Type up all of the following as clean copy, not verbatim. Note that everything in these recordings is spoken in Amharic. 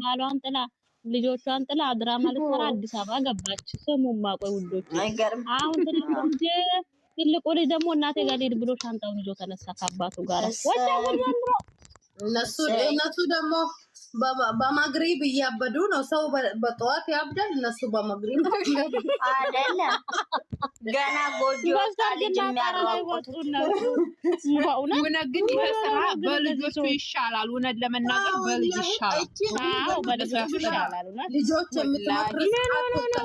ባሏን ጥላ ልጆቿን ጥላ ድራማ ልትሰራ አዲስ አበባ ገባች። ስሙማ ቆይ ውዶች፣ አሁን ትልቁ ልጅ ደግሞ እናቴ ጋር ልሄድ ብሎ ሻንጣውን ይዞ ተነሳ ከአባቱ ጋር። እነሱ ደግሞ በማግሪብ እያበዱ ነው። ሰው በጠዋት ያብዳል፣ እነሱ በማግሪብ አይደለም ገና ጎጆ ልጅ የሚያሯሩጡት ነው። እውነት ግን ይሄ ስራ በልጆቹ ይሻላል። እውነት ለመናገር በልጅ ይሻላል። አዎ በልጆቹ ይሻላል። ልጆች የምትመክሩት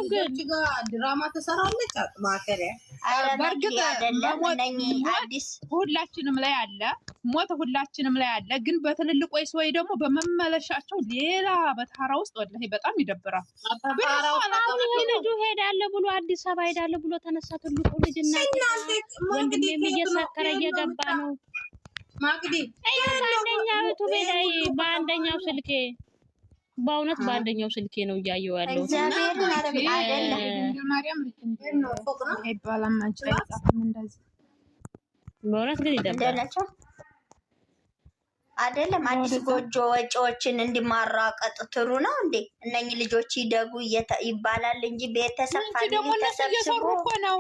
ልጆች ጋር ድራማ ተሰራለች። ማከሪያ በእርግጥ አዲስ ሁላችንም ላይ አለ፣ ሞት ሁላችንም ላይ አለ። ግን በትልልቆች ሰዎች ደግሞ በመመለሻቸው ሌላ በተራ ውስጥ ወላሂ በጣም ይደብራል። ልጁ ሄዳለሁ ብሎ አዲስ አበባ ሄዳለሁ ብሎ ተነሳ። ትልቁ ልጅ እና ወንድሜም እየሰከረ እየገባ ነው። ማግዲ በአንደኛው ስልኬ በእውነት በአንደኛው ስልኬ ነው እያየው ያለው። በእውነት ግን ይደብራል አይደለም። አዲስ ጎጆ ወጪዎችን እንዲማራቀጥ ትሩ ነው እንዴ? እነኚህ ልጆች ይደጉ ይባላል እንጂ ቤተሰብ ደግሞ እነሱ እየሰሩ እኮ ነው።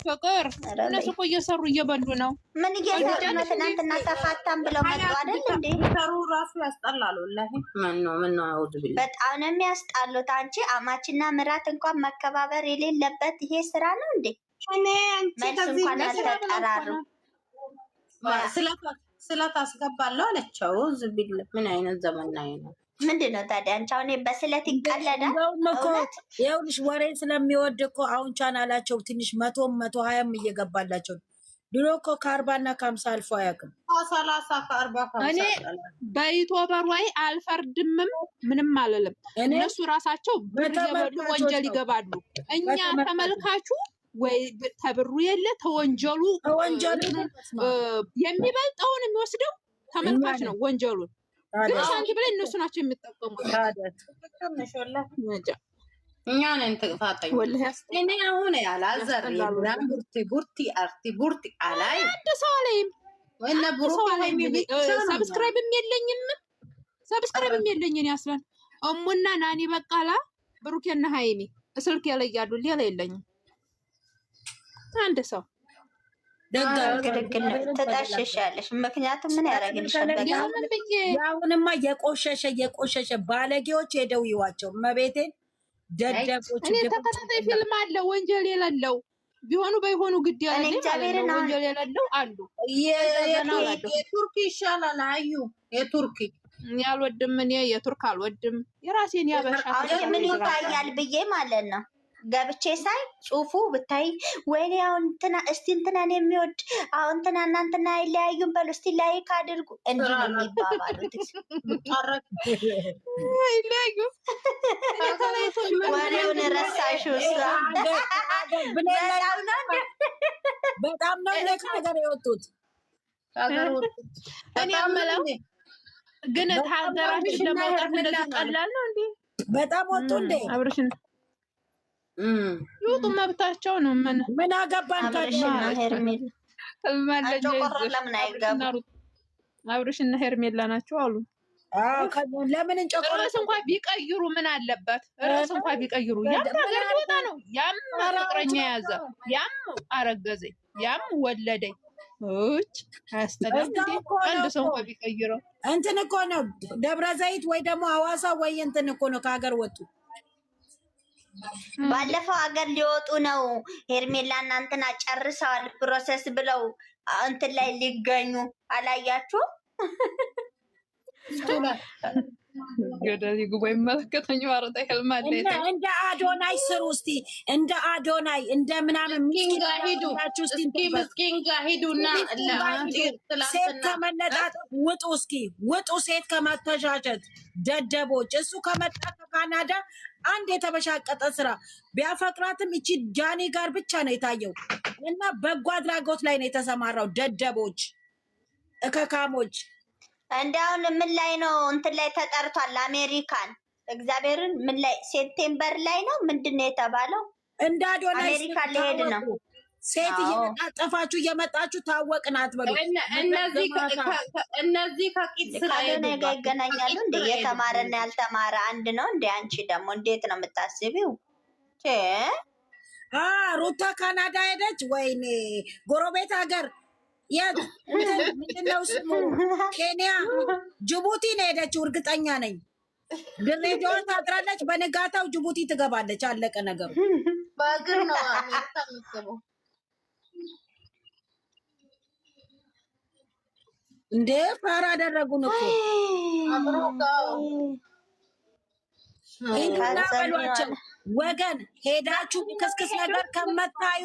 ፍቅር እነሱ እኮ እየሰሩ እየበሉ ነው። ምን እየሰሩ ነው? ትናንትና ተፋታን ብለው መጡ አይደል እንዴ? ሰሩ ራሱ ያስጠላሉ። ወላሂ ምን ነው አውድ ቢል በጣም ነው የሚያስጣሉት። አንቺ አማችና ምራት እንኳን መከባበር የሌለበት ይሄ ስራ ነው እንዴ? መልስ እንኳን አልተጠራሩ ስለት አስገባለሁ አለችው። ዝብል ምን አይነት ዘመናዊ ነው? ምንድነው ታዲያ? አንቺ አሁን በስለት ይቀለዳል። ይኸውልሽ ወሬ ስለሚወድ እኮ አሁን ቻናላቸው ትንሽ 120 እየገባላቸው። ድሮ እኮ 40 እና 50 አልፎ አያውቅም። 30 ከ40 እኔ በዩቲዩበር ላይ አልፈርድምም ምንም አልልም። እነሱ ራሳቸው በተበሉ ወንጀል ይገባሉ። እኛ ተመልካቹ ወይ ተብሩ የለ ተወንጀሉ የሚበልጠውን የሚወስደው ተመልካች ነው። ወንጀሉን ግን ሳንቲም ላይ እነሱ ናቸው የሚጠቀሙት። እኛ ነን ተፋጣኝ። እኔ አሁን ያላዘር ይብራን ቡርቲ አርቲ አላይ አንድ ሰው አለይም ወይና ሰብስክራይብም የለኝም እኔ አስለን እሙና ናኒ በቃላ ብሩኬና ሃይሚ ስልክ ያለያሉ ሌላ የለኝም። አንድ ሰው ተጣሽሻለሽ። ምክንያቱም ምን ያደርግልሻል? ያውንማ የቆሸሸ ባለጌዎች ሄደው ይዋቸው መቤቴን ደደቦች። እኔ ተከታታይ ፊልም አለ ወንጀል የሌለው ቢሆኑ ባይሆኑ ግድ ያለ ወንጀል የሌለው አሉ። የቱርክ ይሻላል። አዩ የቱርክ ያልወድም እኔ የቱርክ አልወድም። የራሴን ያበሻ ምን ይታያል ብዬ ማለት ነው ገብቼ ሳይ ጽሁፉ ብታይ ወይኔ አሁን እንትና እስቲ እንትናን የሚወድ አሁን እንትና እናንተና አይለያዩም በሉ እስቲ ላይክ አድርጉ እንዲህ ነው የሚባባሉት። አይለያዩም ወሬውን ረሳሽው። በጣም ነው ነገር የወጡት። እኔ አመላው ግን ሀገራችን ለመውጣት እንደዚህ ቀላል ነው እንዴ? በጣም ወጡ እንዴ? አብርሽን ይወጡ መብታቸው ነው። ምን አገባን? አብርሽና ሄርሜላ ናቸው አሉ። ለምን ርዕስ እንኳን ቢቀይሩ ምን አለበት? ርዕስ እንኳን ቢቀይሩ ያም ሊወጣ ነው። ያም ፍቅረኛ ያዘ፣ ያም አረገዘኝ፣ ያም ወለደኝ። አያስጠላም እንዴ? አንድ ሰው እንኳን ቢቀይረው እንትን እኮ ነው። ደብረ ዘይት ወይ ደግሞ ሐዋሳ ወይ እንትን እኮ ነው ከሀገር ወጡ። ባለፈው ሀገር ሊወጡ ነው። ሄርሜላ እናንተና ጨርሰዋል ፕሮሰስ ብለው እንትን ላይ ሊገኙ አላያችሁ? ገደል ጉቦ ይመለከተኝ ወራታ ይልማል። እንደ አዶናይ ስሩ እስቲ፣ እንደ አዶናይ እንደ ምናምን ሚስኪን ጋር ሂዱ እስቲ፣ ምስኪን ጋር ሂዱና ሴት ከመለጣት ውጡ እስኪ ውጡ። ሴት ከማተሻሸት ደደቦች። እሱ ከመጣ ከካናዳ አንድ የተበሻቀጠ ስራ ቢያፈቅራትም እቺ ጃኒ ጋር ብቻ ነው የታየው እና በጎ አድራጎት ላይ ነው የተሰማራው። ደደቦች እከካሞች። እንዳውን ምን ላይ ነው እንትን ላይ ተጠርቷል አሜሪካን። እግዚአብሔርን ምን ላይ ሴፕቴምበር ላይ ነው ምንድነው የተባለው? እንደ አዶናይ አሜሪካ ሊሄድ ነው። ሴት እየጣጣፋችሁ እየመጣችሁ ታወቅናት በሉ። እነዚህ ከቂጥ ስራ ነገ ይገናኛሉ እንዴ? የተማረና ያልተማረ አንድ ነው እንዴ? አንቺ ደግሞ እንዴት ነው የምታስቢው? ሩታ ካናዳ ሄደች። ወይኔ ጎረቤት ሀገር ምንድነው ስሙ? ኬንያ፣ ጅቡቲ ነው ሄደችው። እርግጠኛ ነኝ ድሬዳዋ ታድራለች፣ በነጋታው ጅቡቲ ትገባለች። አለቀ ነገሩ። በእግር ነው የምትገባው እንዴ! ፋራ አደረጉን እኮ እና በሏቸው ወገን፣ ሄዳችሁ ክስክስ ነገር ከመታዩ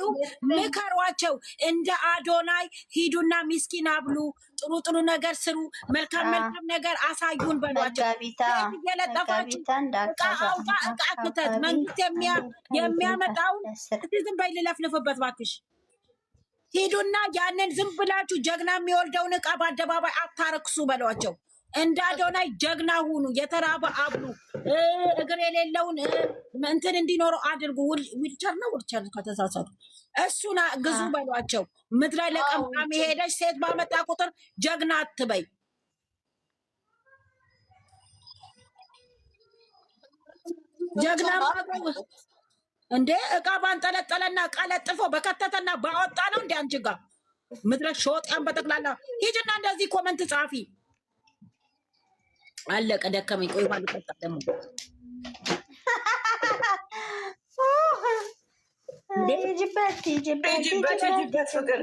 ምከሯቸው። እንደ አዶናይ ሂዱና ሚስኪን አብሉ፣ ጥሩ ጥሩ ነገር ስሩ፣ መልካም መልካም ነገር አሳዩን በሏቸው። እየለጠፋችሁ እቃ አውጣ እቃ ክተት፣ መንግስት የሚያመጣውን ዝም በይ ልለፍልፍበት ባክሽ። ሂዱና ያንን ዝም ብላችሁ ጀግና የሚወልደውን እቃ በአደባባይ አታረክሱ በሏቸው። እንደ አዶናይ ጀግና ሁኑ፣ የተራበ አብሉ፣ እግር የሌለውን እንትን እንዲኖረው አድርጉ። ዊልቸር ነው ዊልቸር ከተሳሳቱ እሱን ግዙ በሏቸው። ምድረ ለቀምቃሚ ሄደች ሴት ባመጣ ቁጥር ጀግና አትበይ። ጀግና እንዴ እቃ ባንጠለጠለና እቃ ለጥፎ በከተተና ባወጣ ነው እንደ አንቺ ጋር ምድረ ሾጥያን በጠቅላላ ሂጅና እንደዚህ ኮመንት ጻፊ። አለቀ ደከመኝ። ቆይ ባሉ ቀጣ ደግሞ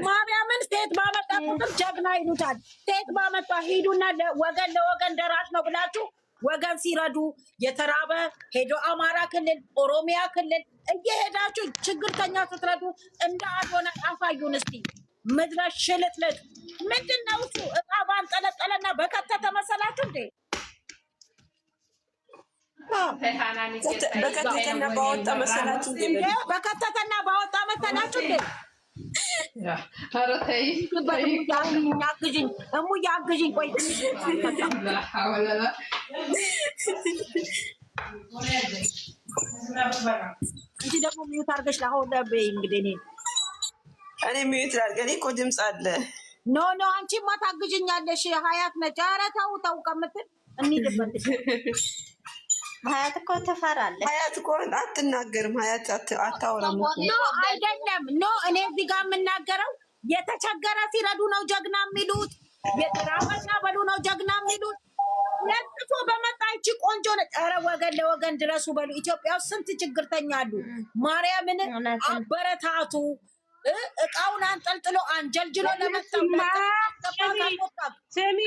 ማርያምን ሴት ባመጣ ቁጥር ጀግና ይሉታል። ሴት ባመጣ ሂዱና ወገን ለወገን ደራሽ ነው ብላችሁ ወገን ሲረዱ የተራበ ሄዶ አማራ ክልል፣ ኦሮሚያ ክልል እየሄዳችሁ ችግርተኛ ስትረዱ እንደ አዶናይ አሳዩን እስቲ። ምድረ ሽልጥልጥ ምንድን ነው እሱ? እቃ ባንጠለጠለና በከተተ መሰላችሁ እንዴ? በከተተና ባወጣ መሰላችሁ እንዴ? በከተተና ባወጣ መሰላችሁ እንዴ? አግዥኝ እሙዬ አግዥኝ። ቆይ እንጂ ደግሞ ሚዩት አድርገሽ ለአሁን ለበይ እንግዲህ እኔ ሚዩት ላድርግ። እኔ እኮ ድምፅ አለ። ኖ አንቺማ ታግዥኛለሽ። ሀያት ነች። ኧረ ተው ከምትል እንሂድበት። ሀያት እኮ ትፈራለች። ሀያት እኮ አትናገርም። ሀያት አታወራም። ኖ አይደለም። ኖ እኔ እዚህ ጋር የምናገረው የተቸገረ ሲረዱ ነው ጀግና የሚሉት፣ የተራበና በሉ ነው ጀግና የሚሉት። ለጥፎ በመጣ ይቺ ቆንጆ ነች። ኧረ ወገን ለወገን ድረሱ በሉ። ኢትዮጵያ ውስጥ ስንት ችግርተኛ አሉ። ማርያምን አበረታቱ። እቃውን አንጠልጥሎ አንጀልጅሎ ለመጣው ስሚ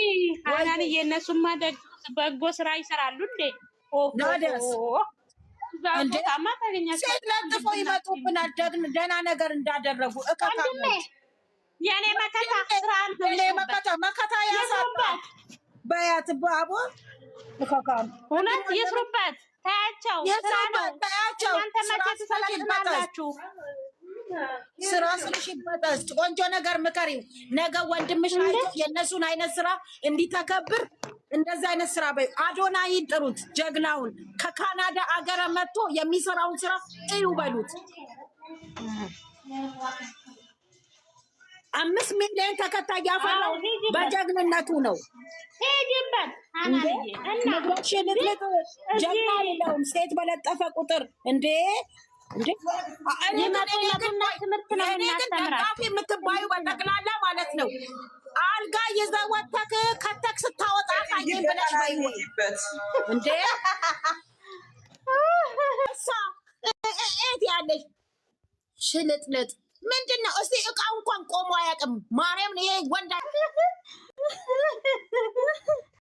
ሀናንዬ፣ እነሱማ በጎ ስራ ይሰራሉ እንዴ? ሴት ለጥፎ ይመጡብናል። ደህና ነገር እንዳደረጉ የኔ መከታ መከታ ያሳባት በያት ባቦ እውነት ይስሩበት። ታያቸው እናንተ መቼ ትሰለጥናላችሁ? ስራ ስልሽበታል። ቆንጆ ነገር ምከሪው። ነገ ወንድምሽ አይቶ የእነሱን አይነት ስራ እንዲተከብር እንደዛ አይነት ስራ በይ። አዶናይን ጥሩት፣ ጀግናውን ከካናዳ አገረ መጥቶ የሚሰራውን ስራ እዩ በሉት። 5 ሚሊዮን ተከታይ ያፈራው በጀግንነቱ ነው። ሄድበት ጀግና የለውም ሴት በለጠፈ ቁጥር እንዴ ደጋፊ የምትባዩ በጠቅላላ ማለት ነው። አልጋ ይዘህ ወተክ ከተክ ስታወጣ አሳየኝ ብለሽ በይበት እንዴ እት ያለሽ ሽልጥልጥ ምንድን ነው? እስቲ እቃው እንኳን ቆሞ አያውቅም። ማርያም ይሄ ወንዳ